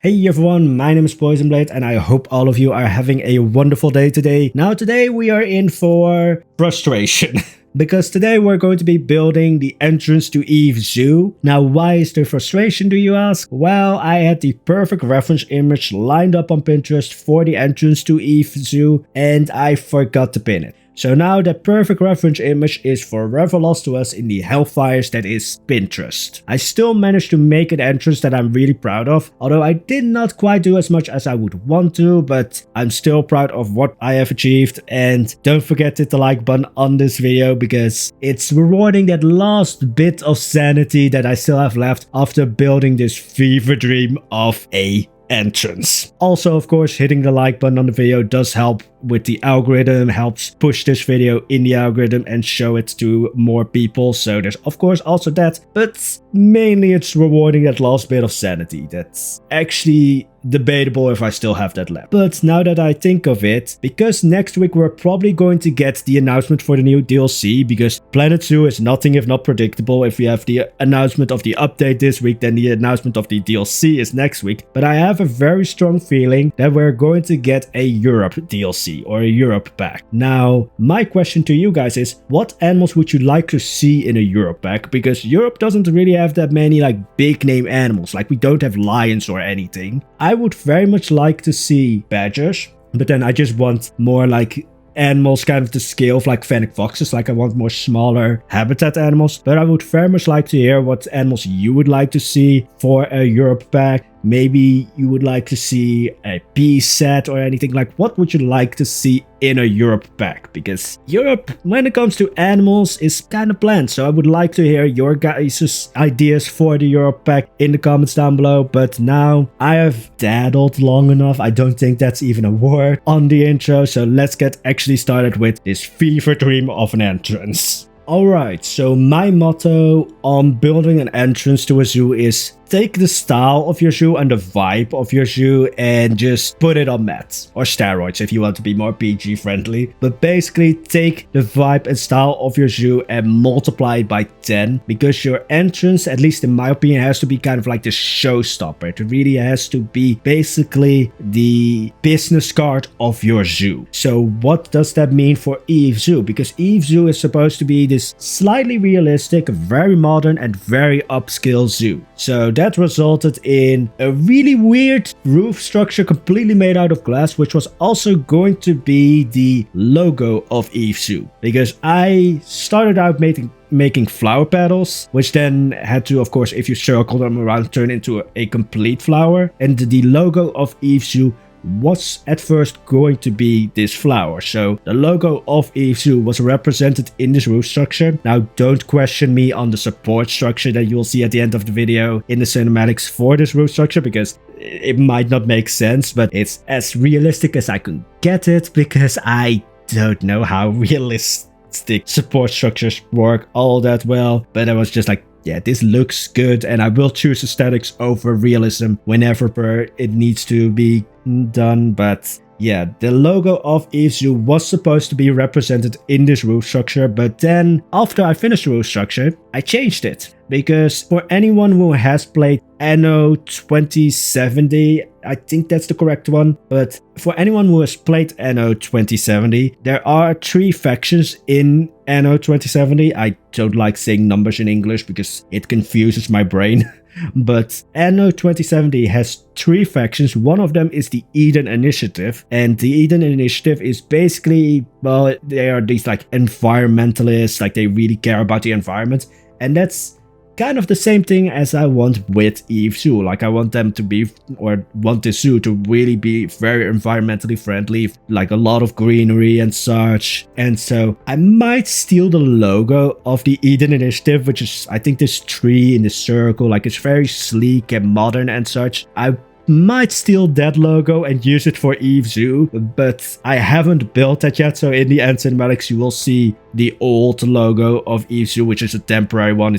Hey everyone, my name is Poisonblade and I hope all of you are having a wonderful day today. Now today we are in for frustration. Because today we're going to be building the entrance to Eve Zoo. Now why is there frustration, do you ask? Well, I had the perfect reference image lined up on Pinterest for the entrance to Eve Zoo and I forgot to pin it. So now that perfect reference image is forever lost to us in the hellfires that is Pinterest. I still managed to make an entrance that I'm really proud of, although I did not quite do as much as I would want to, but I'm still proud of what I have achieved. And don't forget to hit the like button on this video because it's rewarding that last bit of sanity that I still have left after building this fever dream of a entrance. Also, of course, hitting the like button on the video does help with the algorithm, helps push this video in the algorithm and show it to more people. So there's of course also that, but mainly it's rewarding that last bit of sanity. That's actually debatable if I still have that left. But now that I think of it, because next week we're probably going to get the announcement for the new DLC, because Planet Zoo is nothing if not predictable. If we have the announcement of the update this week, then the announcement of the DLC is next week. But I have a very strong feeling that we're going to get a Europe DLC or a Europe pack. Now, my question to you guys is, what animals would you like to see in a Europe pack? Because Europe doesn't really have that many like big name animals, like we don't have lions or anything. I would very much like to see badgers, but then I just want more like animals kind of the scale of like fennec foxes. Like I want more smaller habitat animals, but I would very much like to hear what animals you would like to see for a Europe pack. Maybe you would like to see a peace set or anything. Like what would you like to see in a Europe pack? Because Europe, when it comes to animals, is kind of bland. So I would like to hear your guys' ideas for the Europe pack in the comments down below. But now I have daddled long enough. I don't think that's even a word on the intro. So let's get actually started with this fever dream of an entrance. Alright, so my motto on building an entrance to a zoo is take the style of your zoo and the vibe of your zoo and just put it on meth or steroids if you want to be more PG friendly. But basically take the vibe and style of your zoo and multiply it by 10, because your entrance, at least in my opinion, has to be kind of like the showstopper. It really has to be basically the business card of your zoo. So what does that mean for Eve Zoo? Because Eve Zoo is supposed to be this slightly realistic, very modern and very upscale zoo. So that resulted in a really weird roof structure completely made out of glass, which was also going to be the logo of Eve Zoo. Because I started out making flower petals, which then had to, of course, if you circle them around, turn into a complete flower. And the logo of Eve Zoo was at first going to be this flower. So the logo of Eve Zoo was represented in this roof structure. Now don't question me on the support structure that you'll see at the end of the video in the cinematics for this roof structure, because it might not make sense, but it's as realistic as I can get it, because I don't know how realistic support structures work all that well. But I was just like, yeah, this looks good, and I will choose aesthetics over realism whenever it needs to be done. But yeah, the logo of Eve Zoo was supposed to be represented in this roof structure, but then after I finished the roof structure, I changed it. Because for anyone who has played Anno 2070, I think that's the correct one, but for anyone who has played Anno 2070, there are 3 factions in Anno 2070. I don't like saying numbers in English because it confuses my brain. But Anno 2070 has 3 factions. One of them is the Eden Initiative, and the Eden Initiative is basically, well, they are these like environmentalists, like they really care about the environment, and that's kind of the same thing as I want with Eve Zoo. Like I want them to be, or want the zoo to really be very environmentally friendly, like a lot of greenery and such. And so I might steal the logo of the Eden Initiative, which is, I think, this tree in the circle, like it's very sleek and modern and such. I might steal that logo and use it for Eve Zoo, but I haven't built that yet. So in the end cinematics you will see the old logo of Eve Zoo, which is a temporary one.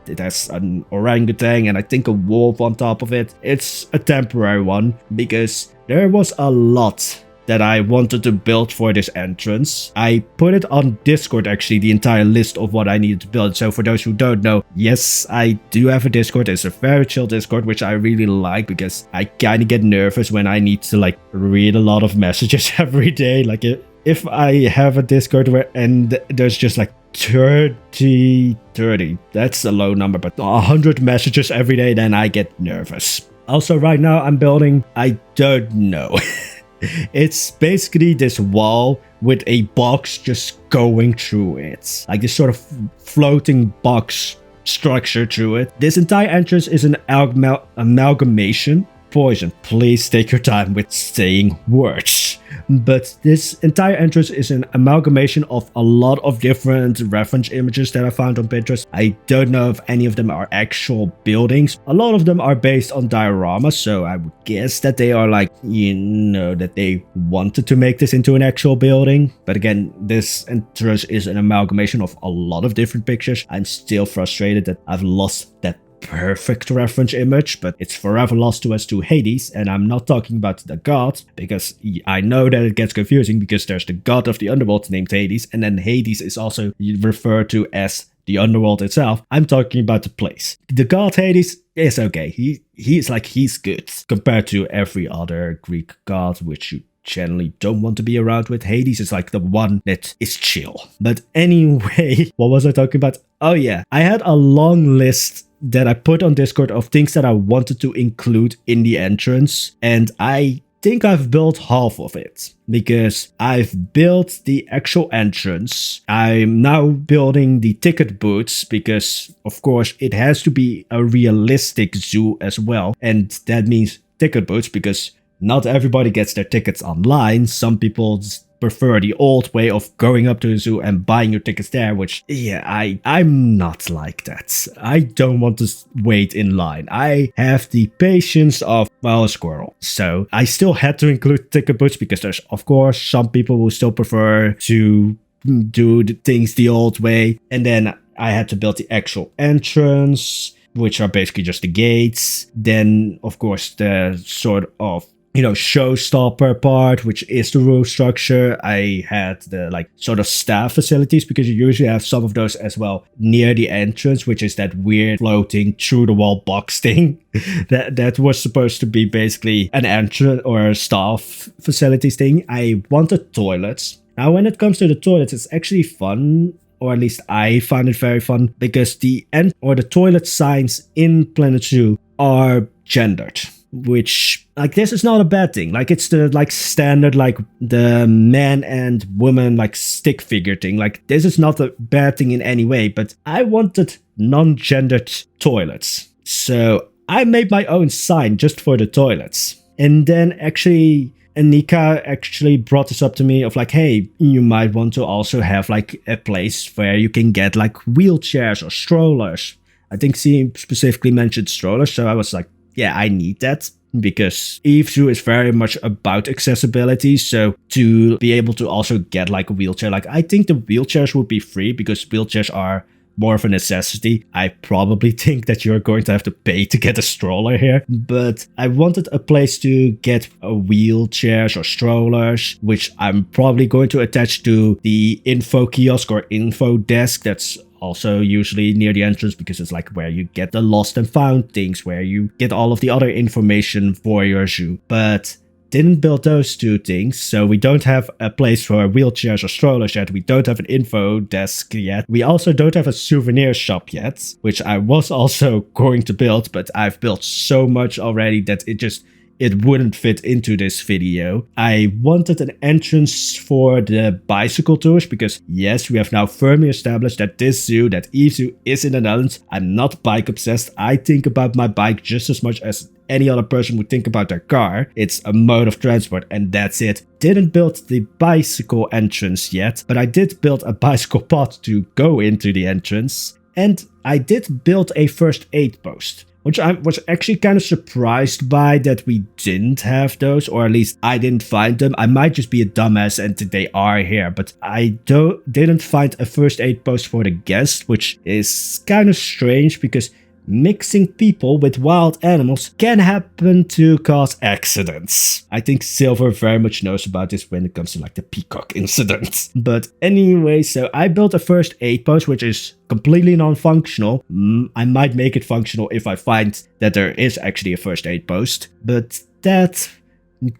It has an orangutan and I think a wolf on top of it. It's a temporary one because there was a lot that I wanted to build for this entrance. I put it on Discord, actually, the entire list of what I needed to build. So for those who don't know, yes, I do have a Discord. It's a very chill Discord, which I really like because I kind of get nervous when I need to like read a lot of messages every day. Like if I have a Discord and there's just like 30, that's a low number, but 100 messages every day, then I get nervous. Also, right now I'm building, I don't know. It's basically this wall with a box just going through it. Like this sort of floating box structure through it. This entire entrance is an amalgamation. Poison, please take your time with saying words. But this entire entrance is an amalgamation of a lot of different reference images that I found on Pinterest. I don't know if any of them are actual buildings. A lot of them are based on dioramas, so I would guess that they are like, that they wanted to make this into an actual building. But again, this entrance is an amalgamation of a lot of different pictures. I'm still frustrated that I've lost that perfect reference image, but it's forever lost to us to Hades, and I'm not talking about the god, because I know that it gets confusing because there's the god of the underworld named Hades, and then Hades is also referred to as the underworld itself. I'm talking about the place. The god Hades is okay. He's good compared to every other Greek god, which you generally don't want to be around with. Hades is like the one that is chill. But anyway, what was I talking about? Oh yeah, I had a long list that I put on Discord of things that I wanted to include in the entrance, and I think I've built half of it because I've built the actual entrance. I'm now building the ticket booths because of course it has to be a realistic zoo as well, and that means ticket booths because not everybody gets their tickets online. Some people prefer the old way of going up to the zoo and buying your tickets there, which, yeah, I'm not like that. I don't want to wait in line. I have the patience of, well, a squirrel. So I still had to include ticket booths because there's, of course, some people who still prefer to do the things the old way. And then I had to build the actual entrance, which are basically just the gates. Then, of course, the sort of showstopper part, which is the roof structure. I had the like sort of staff facilities because you usually have some of those as well near the entrance, which is that weird floating through the wall box thing that was supposed to be basically an entrance or a staff facilities thing. I wanted toilets. Now, when it comes to the toilets, it's actually fun, or at least I find it very fun, because the toilet signs in Planet Zoo are gendered. Which, like, this is not a bad thing. Like, it's the like standard like the man and woman like stick figure thing. Like, this is not a bad thing in any way, but I wanted non-gendered toilets, so I made my own sign just for the toilets. And then actually Anika actually brought this up to me of like, hey, you might want to also have like a place where you can get like wheelchairs or strollers. I think she specifically mentioned strollers, so I was like, yeah, I need that because Eve Zoo is very much about accessibility. So to be able to also get like a wheelchair, like I think the wheelchairs would be free because wheelchairs are more of a necessity. I probably think that you're going to have to pay to get a stroller here, but I wanted a place to get wheelchairs or strollers, which I'm probably going to attach to the info kiosk or info desk that's also usually near the entrance, because it's like where you get the lost and found things, where you get all of the other information for your zoo. But didn't build those two things, so we don't have a place for wheelchairs or strollers yet. We don't have an info desk yet. We also don't have a souvenir shop yet, which I was also going to build, but I've built so much already that it wouldn't fit into this video. I wanted an entrance for the bicycle tours because, yes, we have now firmly established that this zoo, that Eve Zoo, is in the Netherlands. I'm not bike obsessed. I think about my bike just as much as any other person would think about their car. It's a mode of transport and that's it. Didn't build the bicycle entrance yet, but I did build a bicycle path to go into the entrance. And I did build a first aid post, which I was actually kind of surprised by that we didn't have those, or at least I didn't find them. I might just be a dumbass and they are here, but I didn't find a first aid post for the guests, which is kind of strange because mixing people with wild animals can happen to cause accidents. I think Silver very much knows about this when it comes to like the peacock incident. But anyway, so I built a first aid post, which is completely non-functional. I might make it functional if I find that there is actually a first aid post. But that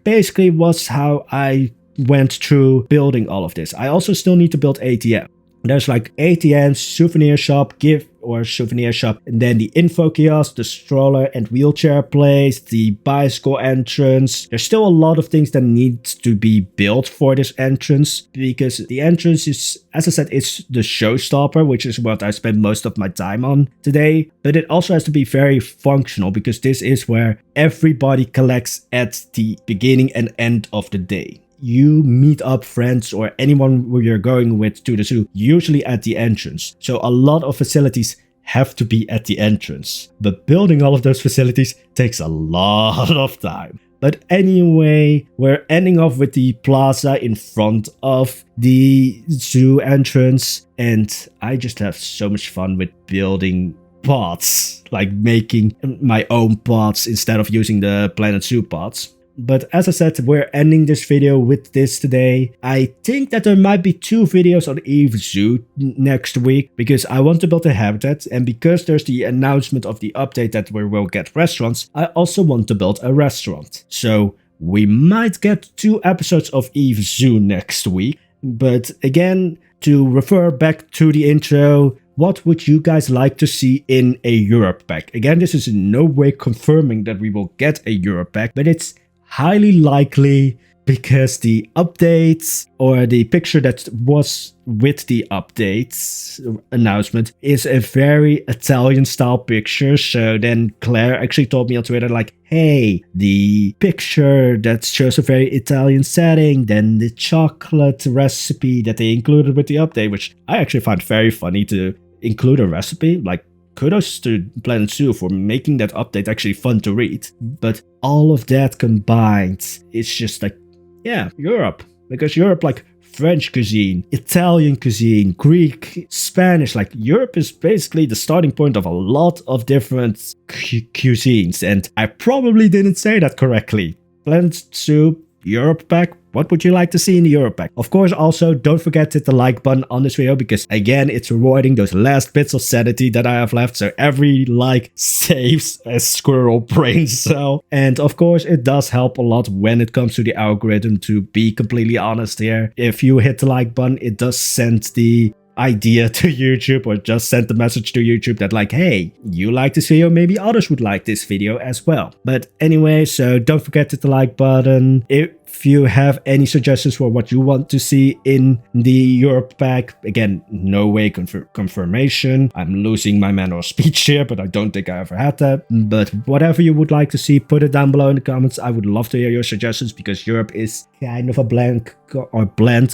basically was how I went through building all of this. I also still need to build ATM. There's like ATM, souvenir shop, gift or souvenir shop, and then the info kiosk, the stroller and wheelchair place, the bicycle entrance. There's still a lot of things that need to be built for this entrance, because the entrance is, as I said, it's the showstopper, which is what I spent most of my time on today. But it also has to be very functional, because this is where everybody collects at the beginning and end of the day. You meet up friends or anyone who you're going with to the zoo, usually at the entrance. So a lot of facilities have to be at the entrance. But building all of those facilities takes a lot of time. But anyway, we're ending off with the plaza in front of the zoo entrance. And I just have so much fun with building pods, like making my own pods instead of using the Planet Zoo pods. But as I said, we're ending this video with this today. I think that there might be 2 videos on Eve Zoo next week, because I want to build a habitat, and because there's the announcement of the update that we will get restaurants, I also want to build a restaurant. So we might get 2 episodes of Eve Zoo next week. But again, to refer back to the intro, what would you guys like to see in a Europe pack? Again, this is in no way confirming that we will get a Europe pack, but it's highly likely, because the updates or the picture that was with the updates announcement is a very Italian style picture. So then Claire actually told me on Twitter like, hey, the picture that shows a very Italian setting, then the chocolate recipe that they included with the update, which I actually find very funny to include a recipe. Like, kudos to Planet Zoo for making that update actually fun to read. But all of that combined, it's just like, yeah, Europe. Because Europe, like French cuisine, Italian cuisine, Greek, Spanish, like Europe is basically the starting point of a lot of different cuisines. And I probably didn't say that correctly. Planet Zoo, Europe pack. What would you like to see in the Europe pack? Of course, also don't forget to hit the like button on this video, because again, it's rewarding those last bits of sanity that I have left. So every like saves a squirrel brain cell. And of course, it does help a lot when it comes to the algorithm, to be completely honest here. If you hit the like button, it does send the idea to YouTube, or just send the message to YouTube that like, hey, you like this video, maybe others would like this video as well. But anyway, so don't forget to hit the like button. If you have any suggestions for what you want to see in the Europe pack, again, no way confirmation. I'm losing my manner of speech here, but I don't think I ever had that. But whatever you would like to see, put it down below in the comments. I would love to hear your suggestions, because Europe is kind of a bland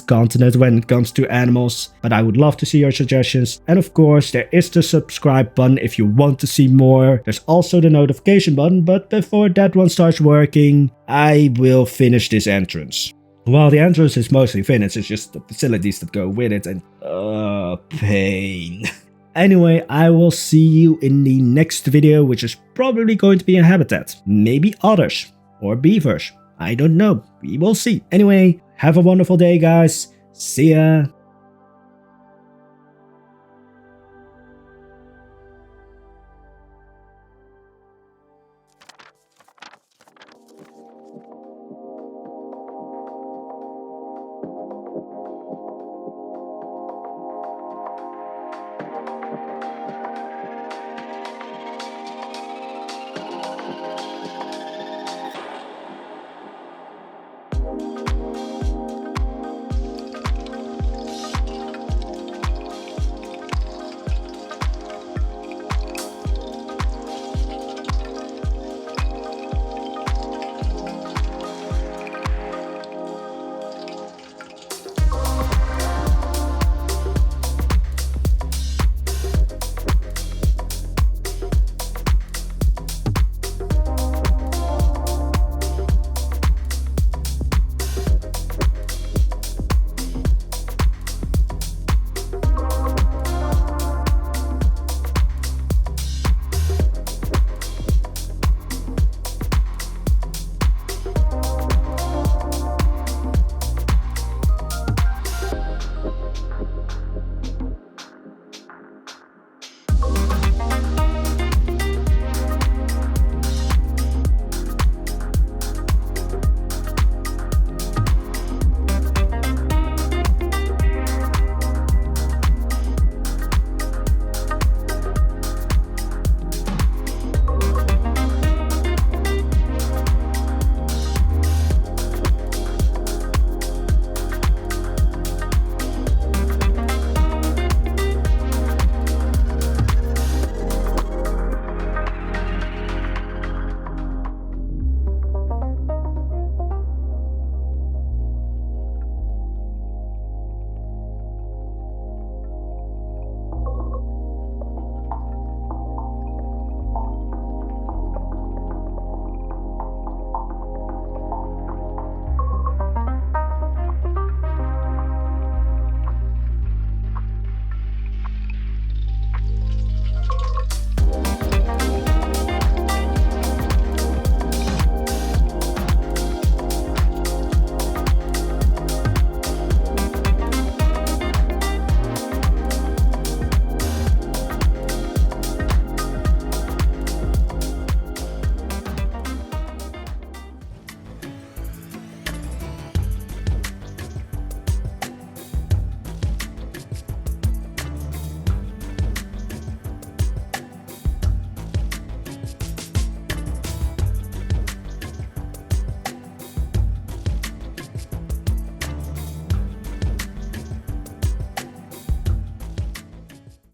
continent when it comes to animals. But I would love to see your suggestions. And of course, there is the subscribe button if you want to see more. There's also the notification button, but before that one starts working, I will finish this entrance. Well, the entrance is mostly finished, it's just the facilities that go with it, and pain. Anyway, I will see you in the next video, which is probably going to be a habitat. Maybe otters or beavers. I don't know. We will see. Anyway, have a wonderful day, guys. See ya.